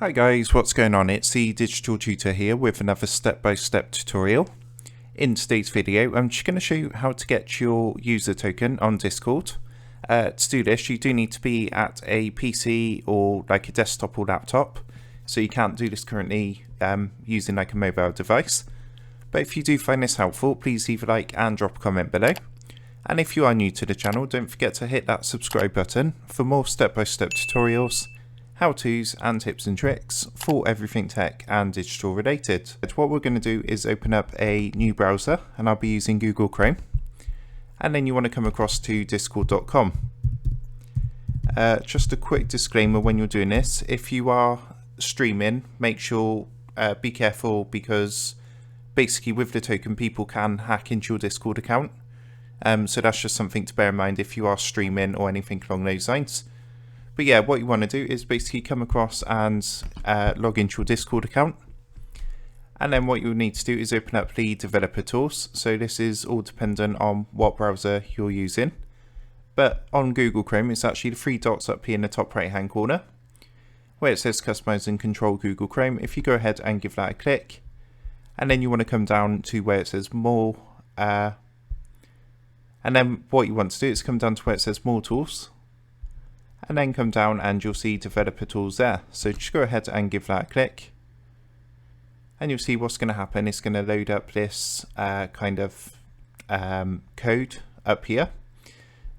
Hi guys, what's going on? It's the Digital Tutor here with another step-by-step tutorial. In today's video, I'm just going to show you how to get your user token on Discord. To do this, you do need to be at a PC or like a desktop or laptop, so you can't do this currently using like a mobile device. But if you do find this helpful, please leave a like and drop a comment below. And if you are new to the channel, don't forget to hit that subscribe button for more step-by-step tutorials, how-tos and tips and tricks for everything tech and digital related. But what we're going to do is open up a new browser, and I'll be using Google Chrome. And then you want to come across to discord.com. Just a quick disclaimer when you're doing this, if you are streaming, make sure, be careful, because basically with the token people can hack into your Discord account. So that's just something to bear in mind if you are streaming or anything along those lines. But yeah, what you want to do is basically come across and log into your Discord account. And then what you'll need to do is open up the developer tools. So this is all dependent on what browser you're using. But on Google Chrome, it's actually the three dots up here in the top right hand corner, where it says customize and control Google Chrome. If you go ahead and give that a click, and then you want to come down to where it says more. And then what you want to do is come down to where it says more tools. And then come down and you'll see developer tools there. So just go ahead and give that a click. And you'll see what's going to happen. It's going to load up this kind of code up here.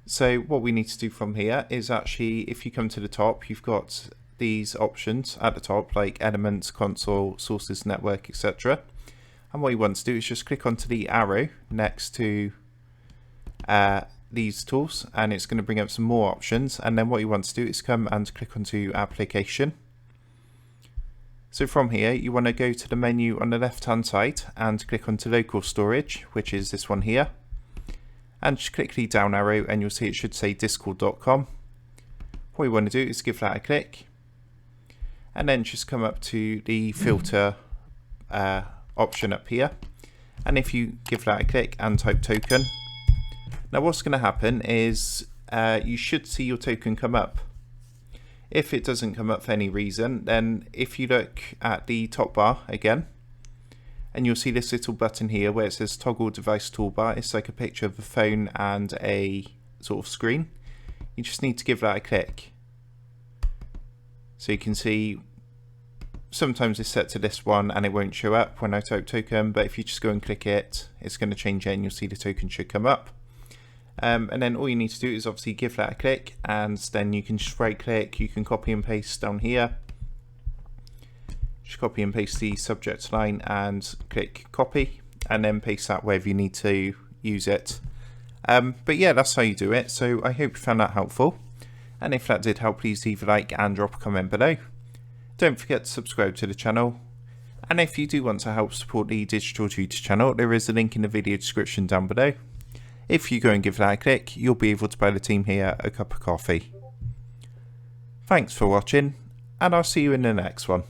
So what we need to do from here is actually, if you come to the top, you've got these options at the top, like elements, console, sources, network, etc. And what you want to do is just click onto the arrow next to these tools, and it's going to bring up some more options. And then what you want to do is come and click onto application. So from here you want to go to the menu on the left hand side and click onto local storage, which is this one here, and just click the down arrow and you'll see it should say discord.com. What you want to do is give that a click, and then just come up to the filter option up here, and if you give that a click and type token, now what's going to happen is you should see your token come up. If it doesn't come up for any reason, then if you look at the top bar again, and you'll see this little button here where it says toggle device toolbar. It's like a picture of a phone and a sort of screen. You just need to give that a click. So you can see sometimes it's set to this one and it won't show up when I type token, but if you just go and click it, it's going to change it and you'll see the token should come up. And then all you need to do is obviously give that a click, and then you can just right click, you can copy and paste down here. Just copy and paste the subject line and click copy, and then paste that wherever you need to use it. But yeah, that's how you do it. So I hope you found that helpful. And if that did help, please leave a like and drop a comment below. Don't forget to subscribe to the channel. And if you do want to help support the Digital Tutor channel, there is a link in the video description down below. If you go and give that a click, you'll be able to buy the team here a cup of coffee. Thanks for watching, and I'll see you in the next one.